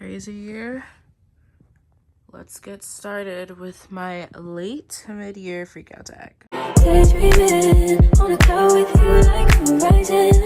crazy year. Let's get started with my late mid-year freakout tag. Daydreaming on a cloud with you like horizon.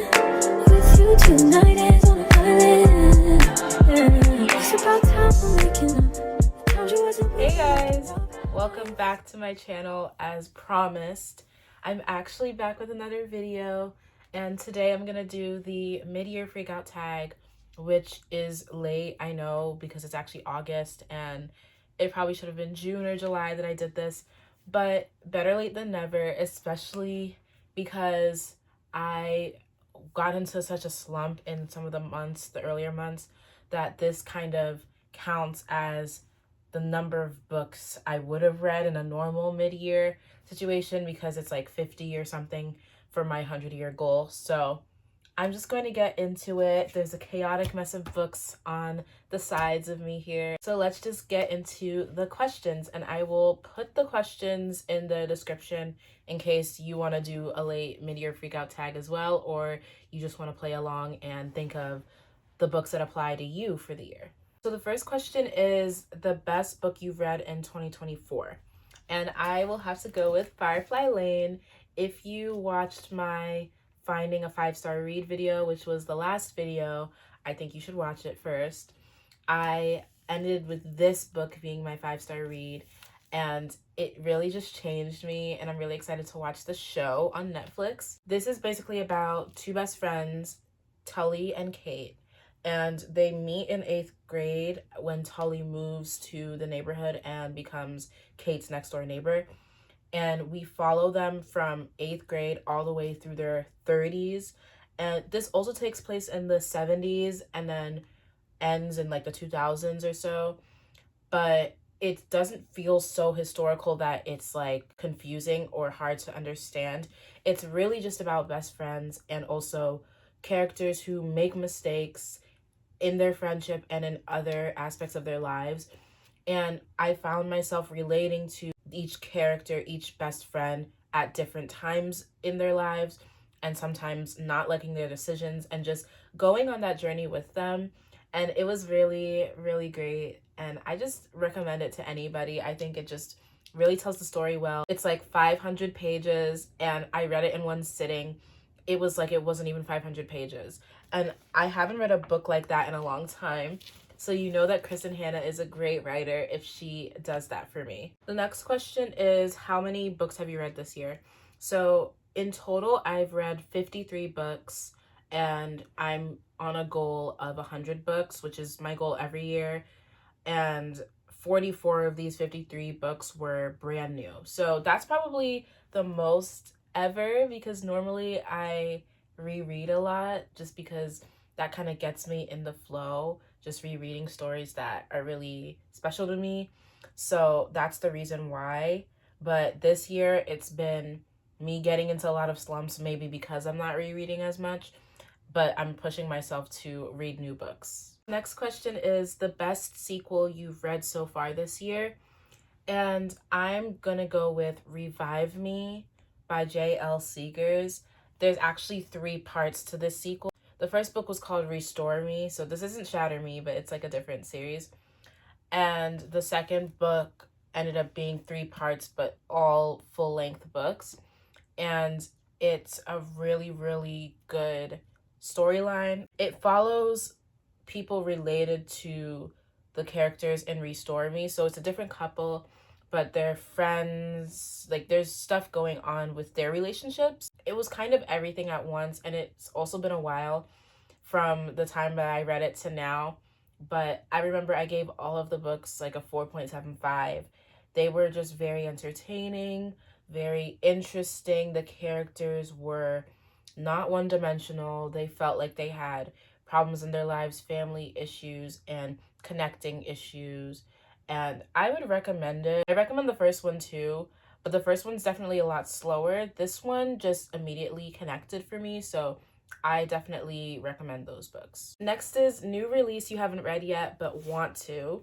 With you tonight is on a island. Yeah. It's about time we're making up. Found you wasn't Hey guys, welcome back to my channel as promised. I'm actually back with another video, and today I'm gonna do the mid-year freakout tag, which is late, I know, because it's actually August and it probably should have been June or July that I did this, but better late than never, especially because I got into such a slump in some of the months, the earlier months, that this kind of counts as the number of books I would have read in a normal mid-year situation, because it's like 50 or something for my 100-year goal. So I'm just going to get into it. There's a chaotic mess of books on the sides of me here. So let's just get into the questions, and I will put the questions in the description in case you want to do a late mid-year freakout tag as well, or you just want to play along and think of the books that apply to you for the year. So the first question is the best book you've read in 2024. And I will have to go with Firefly Lane. If you watched my Finding a 5-Star Read video, which was the last video, I think you should watch it first. I ended with this book being my 5-star read, and it really just changed me, and I'm really excited to watch the show on Netflix. This is basically about two best friends, Tully and Kate, and they meet in 8th grade when Tully moves to the neighborhood and becomes Kate's next door neighbor. And we follow them from 8th grade all the way through their 30s. And this also takes place in the 70s and then ends in like the 2000s or so. But it doesn't feel so historical that it's like confusing or hard to understand. It's really just about best friends and also characters who make mistakes in their friendship and in other aspects of their lives. And I found myself relating to each character, each best friend at different times in their lives, and sometimes not liking their decisions and just going on that journey with them. And it was really, really great. And I just recommend it to anybody. I think it just really tells the story well. It's like 500 pages, and I read it in one sitting. It was like it wasn't even 500 pages. And I haven't read a book like that in a long time. So you know that Kristen Hanna is a great writer if she does that for me. The next question is, how many books have you read this year? So in total, I've read 53 books, and I'm on a goal of 100 books, which is my goal every year. And 44 of these 53 books were brand new. So that's probably the most ever, because normally I reread a lot just because that kind of gets me in the flow, just rereading stories that are really special to me. So that's the reason why. But this year it's been me getting into a lot of slumps, maybe because I'm not rereading as much, but I'm pushing myself to read new books. Next question is the best sequel you've read so far this year. And I'm gonna go with Revive Me by J.L. Seegers. There's actually 3 parts to this sequel. The first book was called Restore Me, so this isn't Shatter Me, but it's like a different series. And the second book ended up being 3 parts, but all full-length books. And it's a really, really good storyline. It follows people related to the characters in Restore Me, so it's a different couple, but they're friends. Like, there's stuff going on with their relationships. It was kind of everything at once, and it's also been a while from the time that I read it to now, but I remember I gave all of the books like a 4.75. They were just very entertaining, very interesting. The characters were not one-dimensional. They felt like they had problems in their lives, family issues, and connecting issues. And I would recommend it. I recommend the first one too, but the first one's definitely a lot slower. This one just immediately connected for me, so I definitely recommend those books. Next is new release you haven't read yet but want to.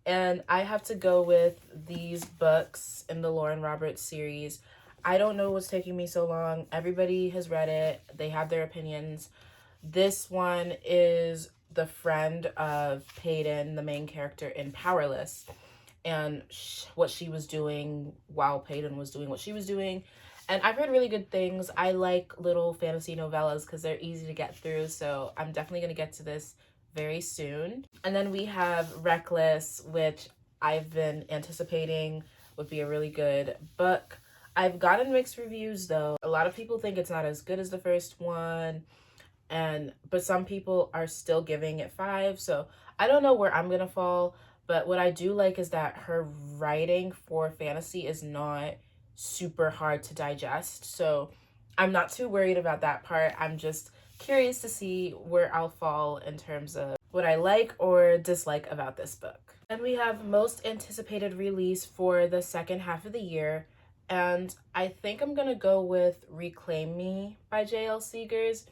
And I have to go with these books in the Lauren Roberts series. I don't know what's taking me so long. Everybody has read it. They have their opinions. This one is the friend of Peyton, the main character in Powerless, and what she was doing while Peyton was doing what she was doing. And I've heard really good things. I like little fantasy novellas because they're easy to get through, so I'm definitely going to get to this very soon. And then we have Reckless, which I've been anticipating would be a really good book. I've gotten mixed reviews though. A lot of people think it's not as good as the first one, but some people are still giving it 5, so I don't know where I'm gonna fall. But what I do like is that her writing for fantasy is not super hard to digest, so I'm not too worried about that part. I'm just curious to see where I'll fall in terms of what I like or dislike about this book. And we have most anticipated release for the second half of the year, and I think I'm gonna go with Reclaim Me by J.L. Seegers.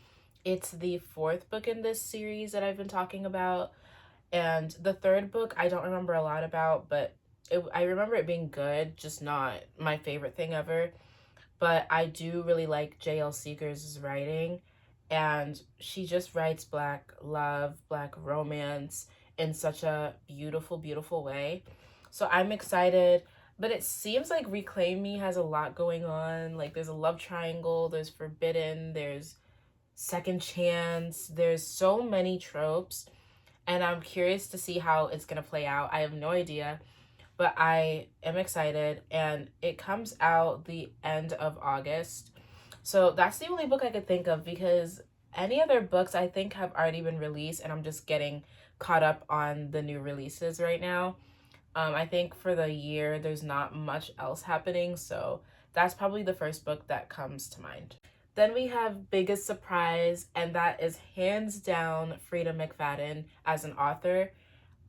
It's the 4th book in this series that I've been talking about, and the 3rd book I don't remember a lot about, but I remember it being good, just not my favorite thing ever. But I do really like J.L. Seegers' writing, and she just writes Black love, Black romance in such a beautiful, beautiful way. So I'm excited, but it seems like Reclaim Me has a lot going on. Like, there's a love triangle, there's forbidden, there's second chance, there's so many tropes, and I'm curious to see how it's gonna play out. I have no idea, but I am excited, and it comes out the end of August. So that's the only book I could think of, because any other books I think have already been released, and I'm just getting caught up on the new releases right now. I think for the year there's not much else happening, so that's probably the first book that comes to mind. Then we have Biggest Surprise, and that is hands down Frida McFadden as an author.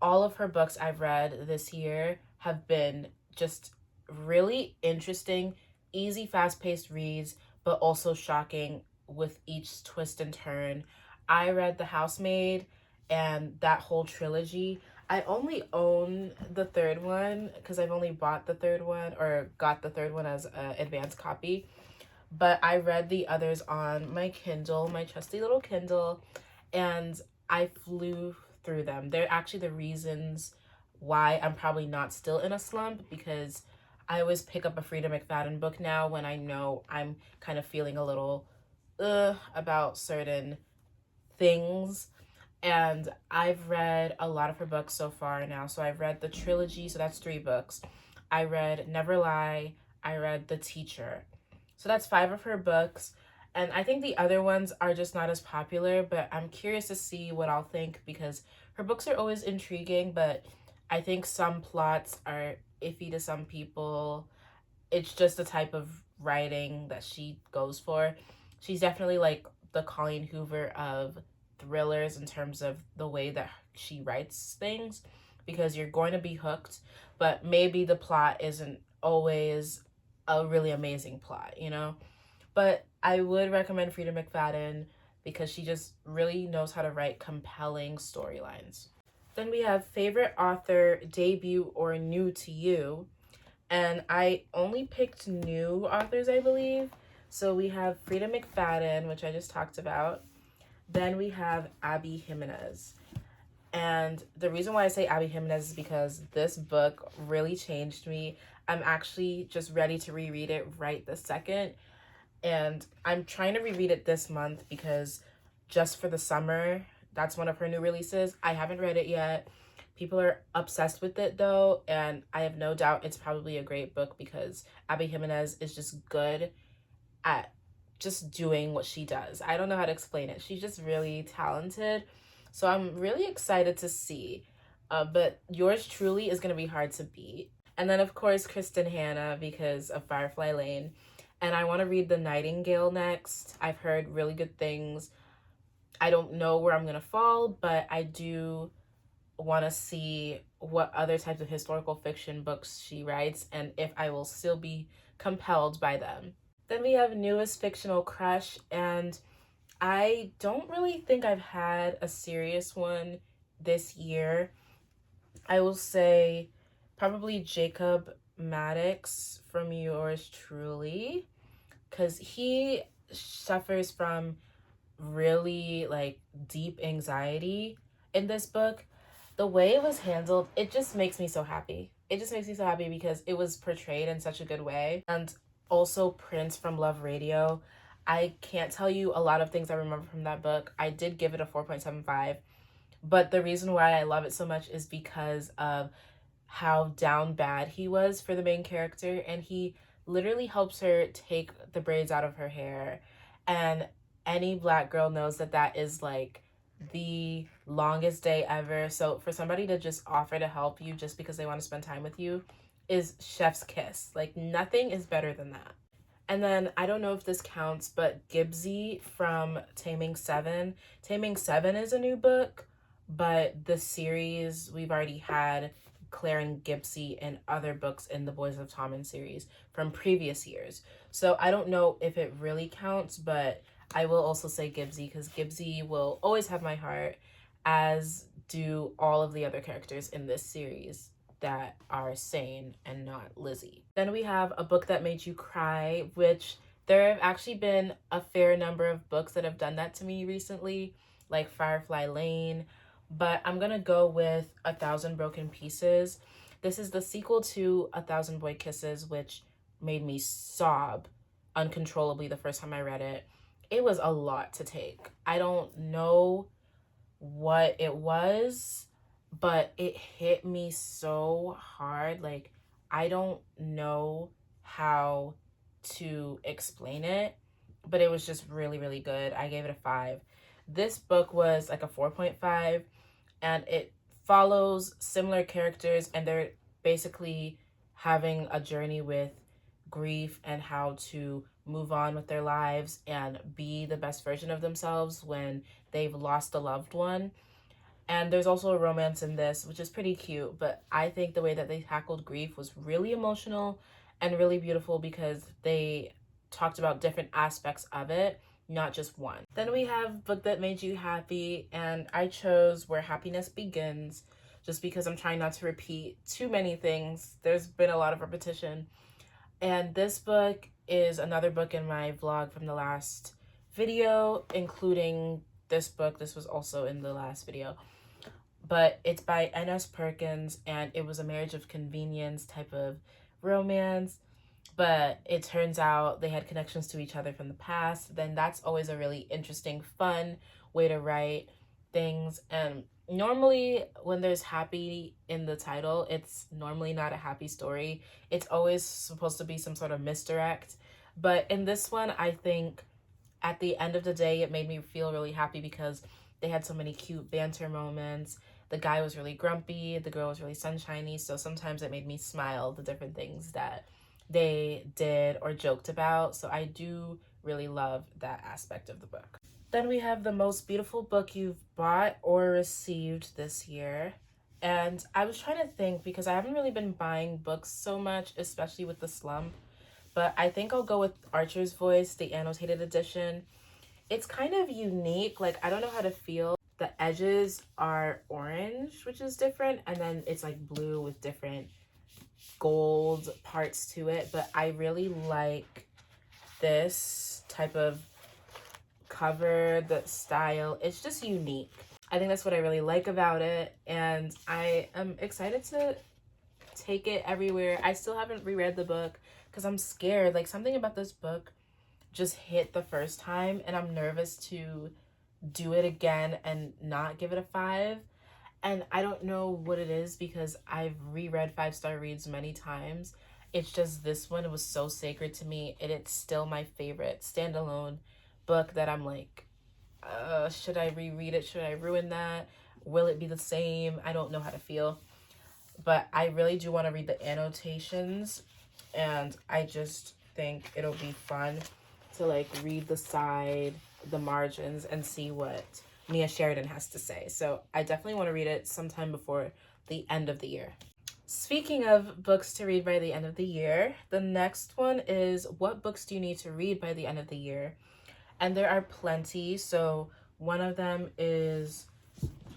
All of her books I've read this year have been just really interesting, easy, fast-paced reads, but also shocking with each twist and turn. I read The Housemaid and that whole trilogy. I only own the 3rd one because I've only bought the 3rd one, or got the 3rd one as an advanced copy. But I read the others on my Kindle, my trusty little Kindle, and I flew through them. They're actually the reasons why I'm probably not still in a slump, because I always pick up a Frida McFadden book now when I know I'm kind of feeling a little about certain things. And I've read a lot of her books so far now. So I've read the trilogy, so that's 3 books. I read Never Lie, I read The Teacher. So that's 5 of her books. And I think the other ones are just not as popular, but I'm curious to see what I'll think, because her books are always intriguing, but I think some plots are iffy to some people. It's just the type of writing that she goes for. She's definitely like the Colleen Hoover of thrillers in terms of the way that she writes things, because you're going to be hooked, but maybe the plot isn't always a really amazing plot, you know? But I would recommend Frida McFadden because she just really knows how to write compelling storylines. Then we have favorite author, debut, or new to you. And I only picked new authors, I believe. So we have Frida McFadden, which I just talked about. Then we have Abby Jimenez. And the reason why I say Abby Jimenez is because this book really changed me. I'm actually just ready to reread it right this second. And I'm trying to reread it this month because just for the summer, that's one of her new releases. I haven't read it yet. People are obsessed with it though, and I have no doubt it's probably a great book because Abby Jimenez is just good at just doing what she does. I don't know how to explain it. She's just really talented. So I'm really excited to see. But yours truly is going to be hard to beat. And then, of course, Kristen Hanna because of Firefly Lane. And I want to read The Nightingale next. I've heard really good things. I don't know where I'm going to fall, but I do want to see what other types of historical fiction books she writes and if I will still be compelled by them. Then we have Newest Fictional Crush, and I don't really think I've had a serious one this year. I will say probably Jacob Maddox from yours truly, because he suffers from really like deep anxiety, in this book, the way it was handled, it just makes me so happy. It just makes me so happy because it was portrayed in such a good way. And also Prince from Love Radio. I can't tell you a lot of things I remember from that book. I did give it a 4.75, but the reason why I love it so much is because of how down bad he was for the main character, and he literally helps her take the braids out of her hair. And any black girl knows that that is like the longest day ever. So for somebody to just offer to help you just because they want to spend time with you is chef's kiss. Like, nothing is better than that. And then I don't know if this counts, but Gibbsy from Taming Seven. Taming Seven is a new book, but the series we've already had Claire and Gibbsy in other books in the Boys of Tommen series from previous years. So I don't know if it really counts, but I will also say Gibbsy because Gibbsy will always have my heart, as do all of the other characters in this series that are sane and not Lizzie. Then we have A Book That Made You Cry, which there have actually been a fair number of books that have done that to me recently, like Firefly Lane, but I'm gonna go with A Thousand Broken Pieces. This is the sequel to A Thousand Boy Kisses, which made me sob uncontrollably the first time I read it. It was a lot to take. I don't know what it was, but it hit me so hard. Like, I don't know how to explain it, but it was just really, really good. I gave it a 5. This book was like a 4.5, and it follows similar characters, and they're basically having a journey with grief and how to move on with their lives and be the best version of themselves when they've lost a loved one. And there's also a romance in this, which is pretty cute, but I think the way that they tackled grief was really emotional and really beautiful because they talked about different aspects of it, not just one. Then we have Book That Made You Happy, and I chose Where Happiness Begins just because I'm trying not to repeat too many things. There's been a lot of repetition. And this book is another book in my vlog from the last video, including this book. This was also in the last video. But it's by N.S. Perkins, and it was a marriage of convenience type of romance. But it turns out they had connections to each other from the past. Then that's always a really interesting, fun way to write things. And normally when there's happy in the title, it's normally not a happy story. It's always supposed to be some sort of misdirect. But in this one, I think at the end of the day, it made me feel really happy because they had so many cute banter moments. The guy was really grumpy, the girl was really sunshiny, so sometimes it made me smile, the different things that they did or joked about. So I do really love that aspect of the book. Then we have The Most Beautiful Book You've Bought or Received this year. And I was trying to think because I haven't really been buying books so much, especially with the slump. But I think I'll go with Archer's Voice, the annotated edition. It's kind of unique. Like, I don't know how to feel. The edges are orange, which is different. And then it's like blue with different gold parts to it. But I really like this type of cover, the style. It's just unique. I think that's what I really like about it. And I am excited to take it everywhere. I still haven't reread the book because I'm scared. Like, something about this book just hit the first time, and I'm nervous to do it again and not give it a 5. And I don't know what it is because I've reread 5-star reads many times. It's just this one, it was so sacred to me, and it's still my favorite standalone book that I'm like, should I reread it? Should I ruin that? Will it be the same? I don't know how to feel. But I really do want to read the annotations, and I just think it'll be fun to like read the side, the margins, and see what Mia Sheridan has to say. So I definitely want to read it sometime before the end of the year. Speaking of books to read by the end of the year, the next one is what books do you need to read by the end of the year? And there are plenty. So one of them is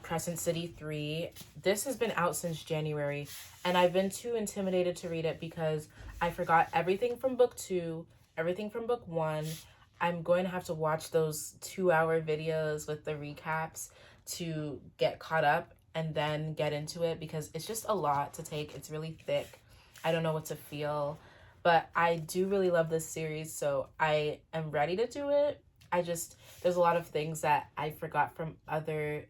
Crescent City 3. This has been out since January, and I've been too intimidated to read it because I forgot everything from book 2, everything from book 1. I'm going to have to watch those 2-hour videos with the recaps to get caught up and then get into it, because it's just a lot to take. It's really thick. I don't know what to feel, but I do really love this series, so I am ready to do it. There's a lot of things that I forgot from other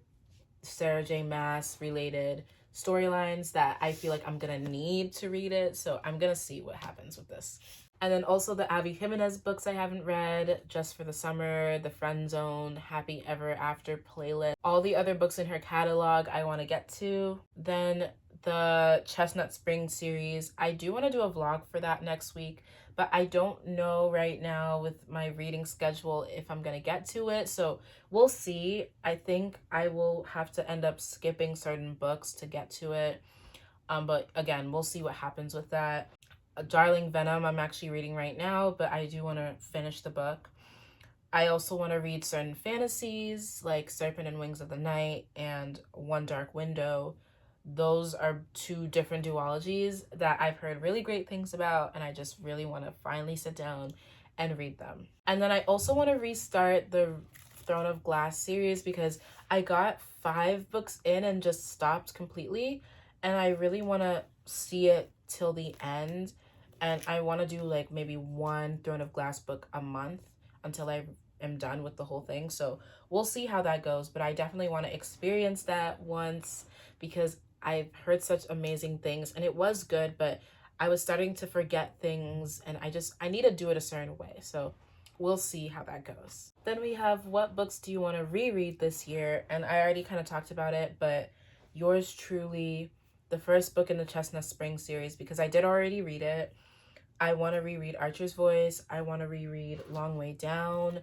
Sarah J. Maas related storylines that I feel like I'm gonna need to read it, so I'm gonna see what happens with this. And then also the Abby Jimenez books I haven't read, Just for the Summer, The Friend Zone, Happy Ever After playlist. All the other books in her catalog I want to get to. Then the Chestnut Spring series, I do want to do a vlog for that next week, but I don't know right now with my reading schedule if I'm going to get to it, so we'll see. I think I will have to end up skipping certain books to get to it, but again, we'll see what happens with that. Darling Venom I'm actually reading right now, but I do want to finish the book. I also want to read certain fantasies like Serpent and Wings of the Night and One Dark Window. Those are two different duologies that I've heard really great things about, and I just really want to finally sit down and read them. And then I also want to restart the Throne of Glass series because I got 5 books in and just stopped completely, and I really want to see it till the end, and I want to do like maybe one Throne of Glass book a month until I am done with the whole thing. So we'll see how that goes, but I definitely want to experience that once because I've heard such amazing things, and it was good, but I was starting to forget things, and I need to do it a certain way. So we'll see how that goes. Then we have what books do you want to reread this year? And I already kind of talked about it, but yours truly, the first book in the Chestnut Spring series, because I did already read it. I want to reread Archer's Voice. I want to reread Long Way Down,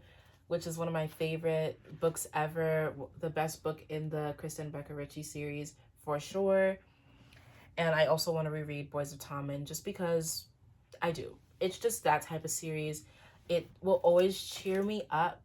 which is one of my favorite books ever. The best book in the Kristen Becker Ritchie series, for sure. And I also want to reread Boys of Tommen just because I do. It's just that type of series. It will always cheer me up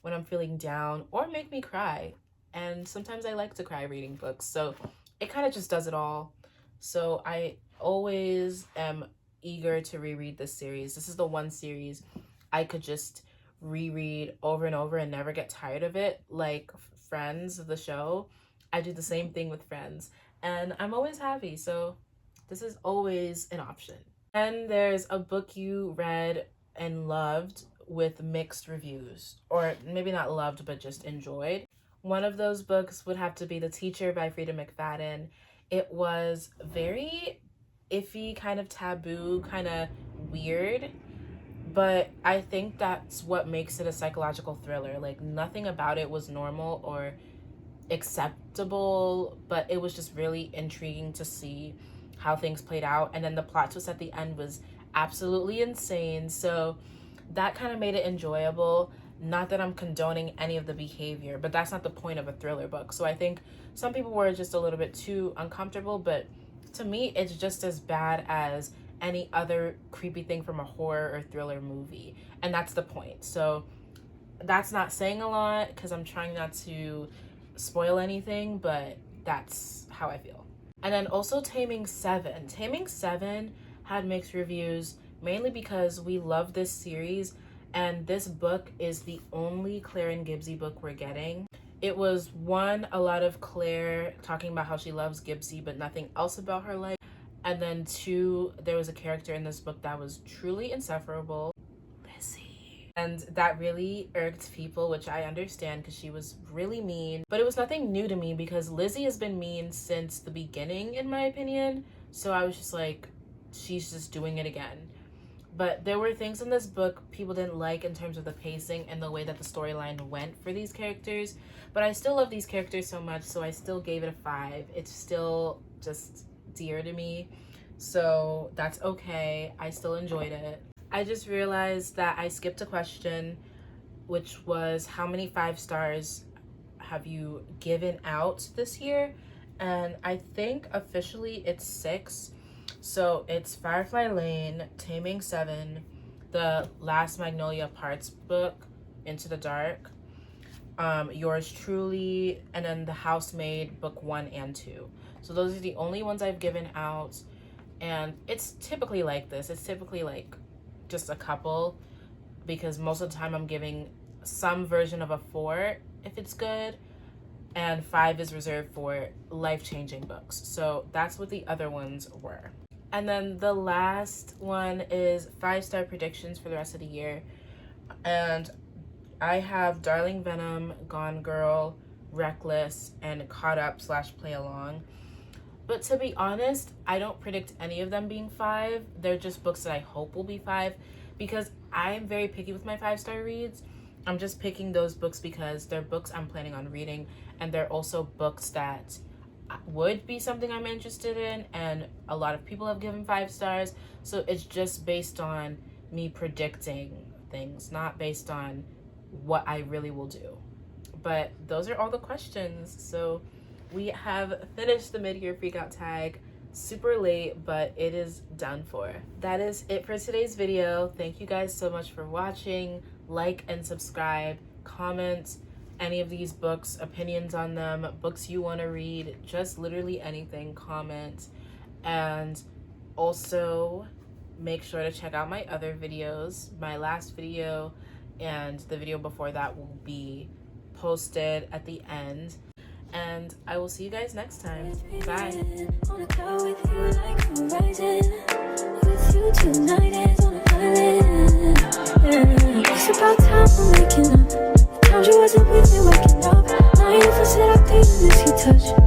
when I'm feeling down or make me cry. And sometimes I like to cry reading books. So it kind of just does it all. So I always am eager to reread this series. This is the one series I could just reread over and over and never get tired of it. Like Friends, the show, I do the same thing with Friends, and I'm always happy. So this is always an option. And there's a book you read and loved with mixed reviews, or maybe not loved, but just enjoyed. One of those books would have to be The Teacher by Frida McFadden. It was very iffy, kind of taboo, kind of weird, but I think that's what makes it a psychological thriller. Like, nothing about it was normal or acceptable, but it was just really intriguing to see how things played out, and then the plot twist at the end was absolutely insane, so that kind of made it enjoyable. Not that I'm condoning any of the behavior, but that's not the point of a thriller book. So I think some people were just a little bit too uncomfortable, but to me, it's just as bad as any other creepy thing from a horror or thriller movie. And that's the point. So that's not saying a lot because I'm trying not to spoil anything, but that's how I feel. And then also Taming 7. Taming 7 had mixed reviews, mainly because we love this series, and this book is the only Claire and Gibbsy book we're getting. It was one, a lot of Claire talking about how she loves Gibbsy but nothing else about her life, and then 2, there was a character in this book that was truly insufferable, Lizzie, and that really irked people, which I understand because she was really mean. But it was nothing new to me because Lizzie has been mean since the beginning, in my opinion, so I was just like, she's just doing it again. But there were things in this book people didn't like in terms of the pacing and the way that the storyline went for these characters. But I still love these characters so much, so I still gave it a 5. It's still just dear to me, so that's okay. I still enjoyed it. I just realized that I skipped a question, which was how many 5 stars have you given out this year? And I think officially it's 6. So it's Firefly Lane, Taming 7, the Last Magnolia Parts book, Into the Dark, Yours Truly, and then The Housemaid book 1 and 2. So those are the only ones I've given out, and it's typically like this. It's typically like just a couple, because most of the time I'm giving some version of a 4 if it's good, and 5 is reserved for life-changing books. So that's what the other ones were. And then the last one is 5-star predictions for the rest of the year. And I have Darling Venom, Gone Girl, Reckless, and Caught Up / Play Along. But to be honest, I don't predict any of them being 5. They're just books that I hope will be 5, because I'm very picky with my 5-star reads. I'm just picking those books because they're books I'm planning on reading, and they're also books that would be something I'm interested in, and a lot of people have given 5 stars. So it's just based on me predicting things, not based on what I really will do. But those are all the questions. So we have finished the mid-year freakout tag super late, but it is done for. That is it for today's video. Thank you guys so much for watching. Like and subscribe, comment any of these books, opinions on them, books you want to read, just literally anything, comment. And also make sure to check out my other videos. My last video and the video before that will be posted at the end. And I will see you guys next time. Bye. Wanna go with you like horizon. With you tonight is on an island. It's about time we're waking up. Found you wasn't with me waking up. Now you for seductive, this you touch.